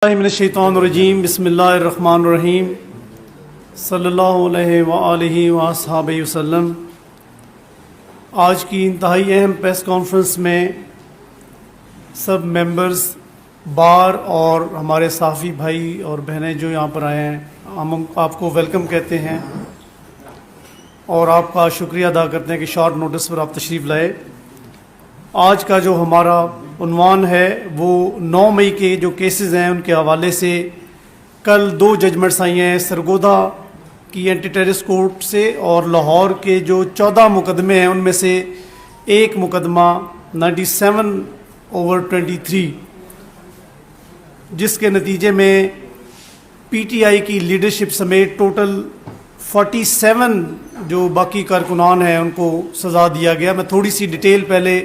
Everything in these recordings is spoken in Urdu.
من الشیطان الرجیم بسم اللہ الرحمن الرحیم صلی اللہ علیہ وآلہ وصحبہ وسلم۔ آج کی انتہائی اہم پریس کانفرنس میں سب ممبرز بار اور ہمارے صحافی بھائی اور بہنیں جو یہاں پر آئے ہیں، ہم آپ کو ویلکم کہتے ہیں اور آپ کا شکریہ ادا کرتے ہیں کہ شارٹ نوٹس پر آپ تشریف لائے۔ آج کا جو ہمارا عنوان ہے وہ 9 مئی کے جو کیسز ہیں ان کے حوالے سے کل 2 ججمنٹس آئی ہیں سرگودا کی اینٹی ٹیررسٹ کورٹ سے، اور لاہور کے جو 14 مقدمے ہیں ان میں سے ایک مقدمہ 97/23 جس کے نتیجے میں پی ٹی آئی کی لیڈرشپ سمیت ٹوٹل 47 جو باقی کارکنان ہیں ان کو سزا دیا گیا۔ میں تھوڑی سی ڈیٹیل پہلے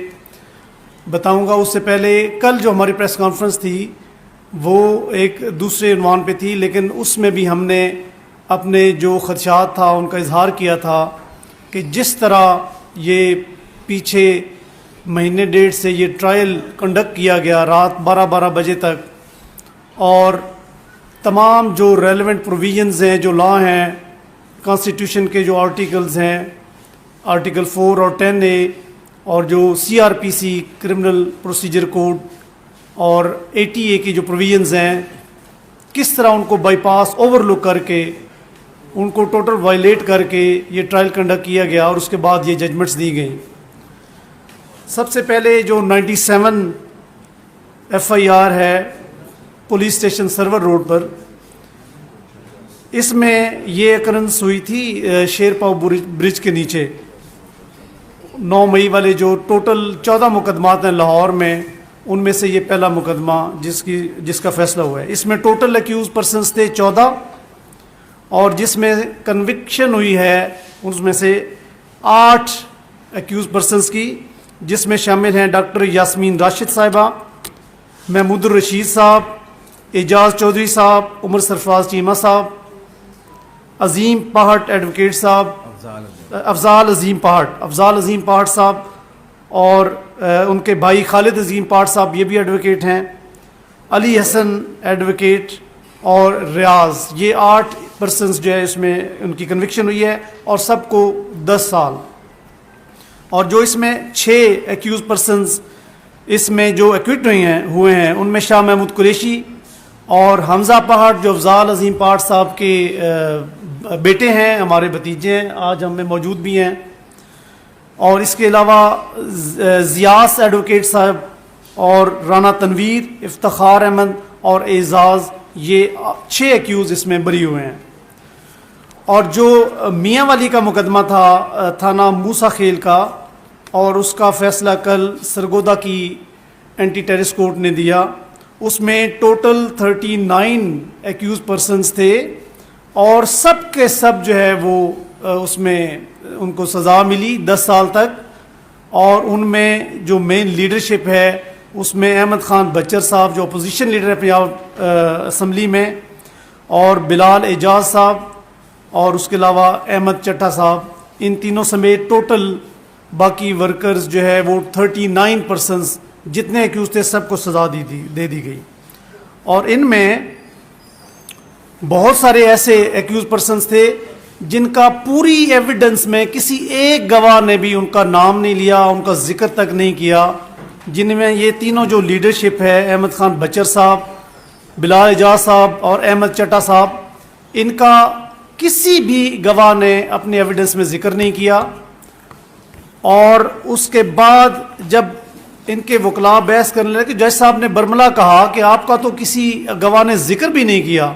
بتاؤں گا۔ اس سے پہلے کل جو ہماری پریس کانفرنس تھی وہ ایک دوسرے عنوان پہ تھی، لیکن اس میں بھی ہم نے اپنے جو خدشات تھا ان کا اظہار کیا تھا کہ جس طرح یہ پیچھے مہینے ڈیڑھ سے یہ ٹرائل کنڈکٹ کیا گیا رات 12 بجے تک، اور تمام جو ریلیونٹ پروویژنز ہیں جو لا ہیں کانسٹیٹیوشن کے جو آرٹیکلز ہیں، آرٹیکل 4 اور 10A، اور جو CRPC کرمنل پروسیجر کوڈ اور ATA کی جو پروویژنز ہیں، کس طرح ان کو بائی پاس اوور لک کر کے ان کو ٹوٹل وائلیٹ کر کے یہ ٹرائل کنڈکٹ کیا گیا اور اس کے بعد یہ ججمنٹس دی گئیں۔ سب سے پہلے جو 97 FIR ہے پولیس اسٹیشن سرور روڈ پر، اس میں یہ اکرنس ہوئی تھی شیر پاؤ برج کے نیچے۔ 9 مئی والے جو ٹوٹل 14 مقدمات ہیں لاہور میں، ان میں سے یہ پہلا مقدمہ جس کا فیصلہ ہوا ہے۔ اس میں ٹوٹل ایکیوز پرسنز تھے 14، اور جس میں کنوکشن ہوئی ہے اس میں سے 8 ایکیوز پرسنز کی، جس میں شامل ہیں ڈاکٹر یاسمین راشد صاحبہ، محمود الرشید صاحب، اعجاز چودھری صاحب، عمر سرفراز چیمہ صاحب، عظیم پہاٹ ایڈوکیٹ صاحب، افضال عظیم پہاٹ صاحب، اور ان کے بھائی خالد عظیم پہاٹ صاحب یہ بھی ایڈوکیٹ ہیں، علی حسن ایڈوکیٹ اور ریاض۔ یہ 8 پرسنز جو ہے اس میں ان کی کنوکشن ہوئی ہے، اور سب کو 10 سال۔ اور جو اس میں 6 ایکیوز پرسنز اس میں جو ایکوٹ ہوئے ہیں ان میں شاہ محمود قریشی اور حمزہ پہاٹ جو افضال عظیم پہاٹ صاحب کے بیٹے ہیں، ہمارے بھتیجے ہیں، آج ہم میں موجود بھی ہیں، اور اس کے علاوہ زیاس ایڈوکیٹ صاحب اور رانا تنویر، افتخار احمد اور اعزاز، یہ 6 ایکیوز اس میں بری ہوئے ہیں۔ اور جو میاں والی کا مقدمہ تھا تھانہ موسیٰ خیل کا، اور اس کا فیصلہ کل سرگودا کی اینٹی ٹیررسٹ کورٹ نے دیا، اس میں ٹوٹل 39 ایکیوز پرسنز تھے، اور سب کے سب جو ہے وہ اس میں ان کو سزا ملی 10 سال تک۔ اور ان میں جو مین لیڈرشپ ہے اس میں احمد خان بچر صاحب جو اپوزیشن لیڈر ہے پنجاب اسمبلی میں، اور بلال اعجاز صاحب، اور اس کے علاوہ احمد چٹھا صاحب، ان تینوں سمیت ٹوٹل باقی ورکرز جو ہے وہ 39 پرسنز جتنے ایکیوز تھے سب کو سزا دے دی گئی۔ اور ان میں بہت سارے ایسے ایکیوز پرسنز تھے جن کا پوری ایویڈنس میں کسی ایک گواہ نے بھی ان کا نام نہیں لیا، ان کا ذکر تک نہیں کیا، جن میں یہ تینوں جو لیڈرشپ ہے احمد خان بچر صاحب، بلال اعجاز صاحب اور احمد چٹھا صاحب، ان کا کسی بھی گواہ نے اپنی ایویڈنس میں ذکر نہیں کیا۔ اور اس کے بعد جب ان کے وکلاء بحث کرنے لگے کہ جج صاحب نے برملا کہا کہ آپ کا تو کسی گواہ نے ذکر بھی نہیں کیا،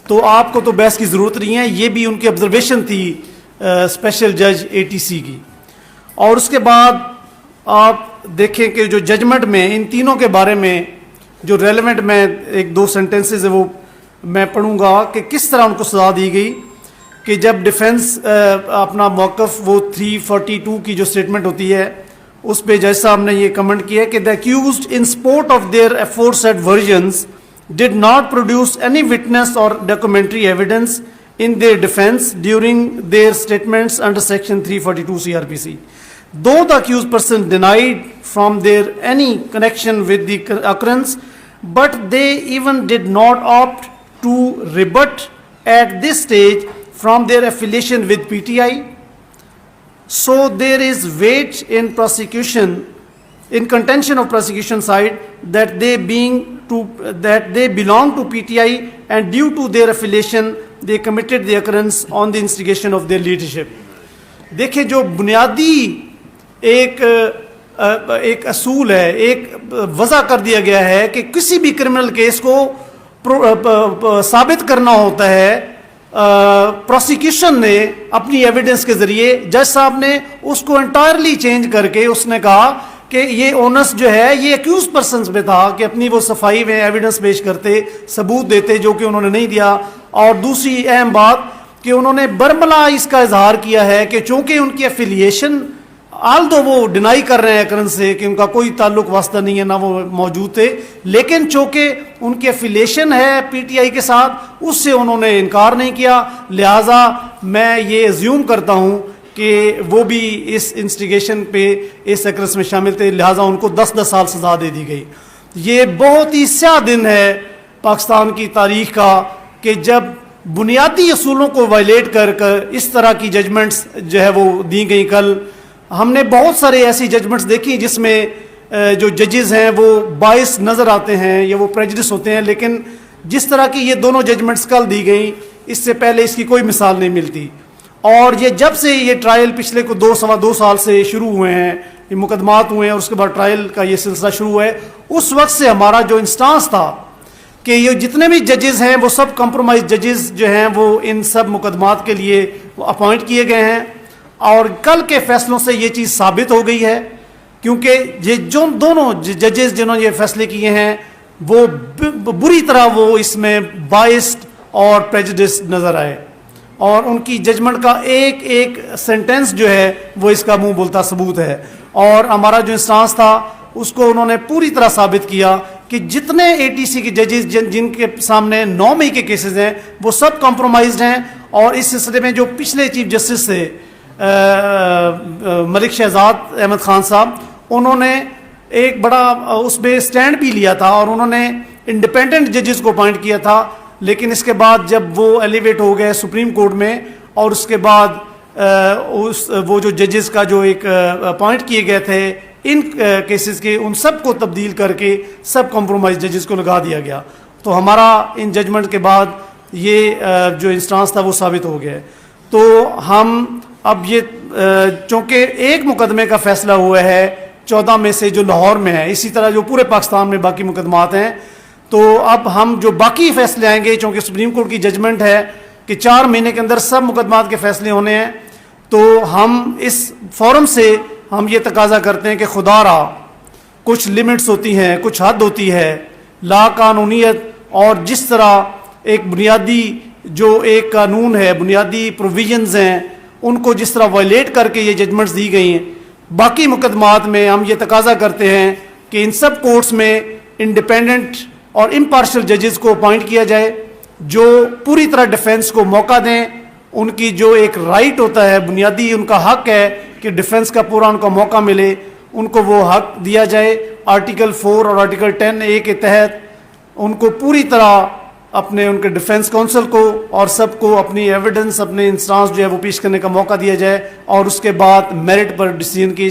تو آپ کو تو بحث کی ضرورت نہیں ہے، یہ بھی ان کی آبزرویشن تھی اسپیشل جج ATC کی۔ اور اس کے بعد آپ دیکھیں کہ جو ججمنٹ میں ان تینوں کے بارے میں جو ریلیونٹ میں 1-2 سینٹنسز ہے وہ میں پڑھوں گا کہ کس طرح ان کو سزا دی گئی۔ کہ جب ڈیفنس اپنا موقف وہ 342 کی جو سٹیٹمنٹ ہوتی ہے اس پہ جج صاحب نے یہ کمنٹ کیا کہ the accused in support of their aforesaid versions did not produce any witness or documentary evidence in their defense during their statements under section 342 CRPC. Though the accused person denied from their any connection with the occurrence, but they even did not opt to rebut at this stage from their affiliation with PTI. So there is weight in prosecution, in contention of prosecution side, that they belong to PTI, and due to their affiliation they committed the occurrence on the instigation of their leadership. دیکھیں جو بنیادی ایک اصول ہے، ایک وضع کر دیا گیا ہے کہ کسی بھی کرمنل کیس کو ثابت کرنا ہوتا ہے، پروسیکیوشن نے اپنی ایویڈنس کے ذریعے، جج صاحب نے اس کو انٹائرلی چینج کر کے اس نے کہا کہ یہ اونس جو ہے یہ ایکیوز پرسنز پہ تھا کہ اپنی وہ صفائی میں ایویڈنس پیش کرتے، ثبوت دیتے، جو کہ انہوں نے نہیں دیا. اور دوسری اہم بات کہ انہوں نے برملا اس کا اظہار کیا ہے کہ چونکہ ان کی ایفیلیشن، آلدو وہ ڈینائی کر رہے ہیں اکرن سے کہ ان کا کوئی تعلق واسطہ نہیں ہے، نہ وہ موجود تھے، لیکن چونکہ ان کی ایفیلیشن ہے پی ٹی آئی کے ساتھ، اس سے انہوں نے انکار نہیں کیا. لہٰذا میں یہ ازیوم کرتا ہوں کہ وہ بھی اس انسٹیگیشن پہ اس اکرنس میں شامل تھے، لہٰذا ان کو 10 سال سزا دے دی گئی. یہ بہت ہی سیاہ دن ہے پاکستان کی تاریخ کا کہ جب بنیادی اصولوں کو وائلیٹ کر اس طرح کی ججمنٹس جو ہے وہ دی گئی. کل ہم نے بہت سارے ایسی ججمنٹس دیکھی جس میں جو ججز ہیں وہ باعث نظر آتے ہیں یا وہ پریجڈس ہوتے ہیں، لیکن جس طرح کی یہ دونوں ججمنٹس کل دی گئیں اس سے پہلے اس کی کوئی مثال نہیں ملتی. اور یہ جب سے یہ ٹرائل پچھلے کو 2 سال سے شروع ہوئے ہیں، یہ مقدمات ہوئے ہیں اور اس کے بعد ٹرائل کا یہ سلسلہ شروع ہوا ہے، اس وقت سے ہمارا جو انسٹانس تھا کہ یہ جتنے بھی ججز ہیں وہ سب کمپرومائز ججز جو ہیں وہ ان سب مقدمات کے لیے اپوائنٹ کیے گئے ہیں. اور کل کے فیصلوں سے یہ چیز ثابت ہو گئی ہے، کیونکہ یہ جو دونوں ججز جنہوں نے یہ فیصلے کیے ہیں وہ بری طرح وہ اس میں باعث اور پریجڈس نظر آئے، اور ان کی ججمنٹ کا ایک ایک سینٹنس جو ہے وہ اس کا منہ بولتا ثبوت ہے. اور ہمارا جو انسٹانس تھا اس کو انہوں نے پوری طرح ثابت کیا کہ جتنے اے ٹی سی کے ججز جن کے سامنے 9 مئی کے کیسز ہیں وہ سب کمپرومائزڈ ہیں. اور اس سلسلے میں جو پچھلے چیف جسٹس تھے ملک شہزاد احمد خان صاحب، انہوں نے ایک بڑا اس میں سٹینڈ بھی لیا تھا اور انہوں نے انڈیپینڈنٹ ججز کو اپوائنٹ کیا تھا. لیکن اس کے بعد جب وہ ایلیویٹ ہو گئے سپریم کورٹ میں، اور اس کے بعد وہ جو ججز کا جو ایک اپوائنٹ کیے گئے تھے ان کیسز کے، ان سب کو تبدیل کر کے سب کمپرومائز ججز کو لگا دیا گیا. تو ہمارا ان ججمنٹ کے بعد یہ جو انسٹانس تھا وہ ثابت ہو گیا. تو ہم اب یہ چونکہ ایک مقدمے کا فیصلہ ہوا ہے 14 میں سے جو لاہور میں ہے، اسی طرح جو پورے پاکستان میں باقی مقدمات ہیں، تو اب ہم جو باقی فیصلے آئیں گے، چونکہ سپریم کورٹ کی ججمنٹ ہے کہ 4 مہینے کے اندر سب مقدمات کے فیصلے ہونے ہیں، تو ہم اس فورم سے ہم یہ تقاضا کرتے ہیں کہ خدا را کچھ لمٹس ہوتی ہیں، کچھ حد ہوتی ہے، لا قانونیت اور جس طرح ایک بنیادی جو ایک قانون ہے، بنیادی پروویژنز ہیں، ان کو جس طرح وائلیٹ کر کے یہ ججمنٹس دی گئی ہیں، باقی مقدمات میں ہم یہ تقاضا کرتے ہیں کہ ان سب کورٹس میں انڈیپینڈنٹ اور امپارشل ججز کو اپوائنٹ کیا جائے جو پوری طرح ڈیفنس کو موقع دیں. ان کی جو ایک رائٹ ہوتا ہے، بنیادی ان کا حق ہے کہ ڈیفنس کا پورا ان کو موقع ملے، ان کو وہ حق دیا جائے. آرٹیکل 4 اور آرٹیکل 10A کے تحت ان کو پوری طرح اپنے ان کے ڈیفنس کونسل کو اور سب کو اپنی ایویڈنس، اپنے انسٹانس جو ہے وہ پیش کرنے کا موقع دیا جائے، اور اس کے بعد میرٹ پر ڈیسیژن کی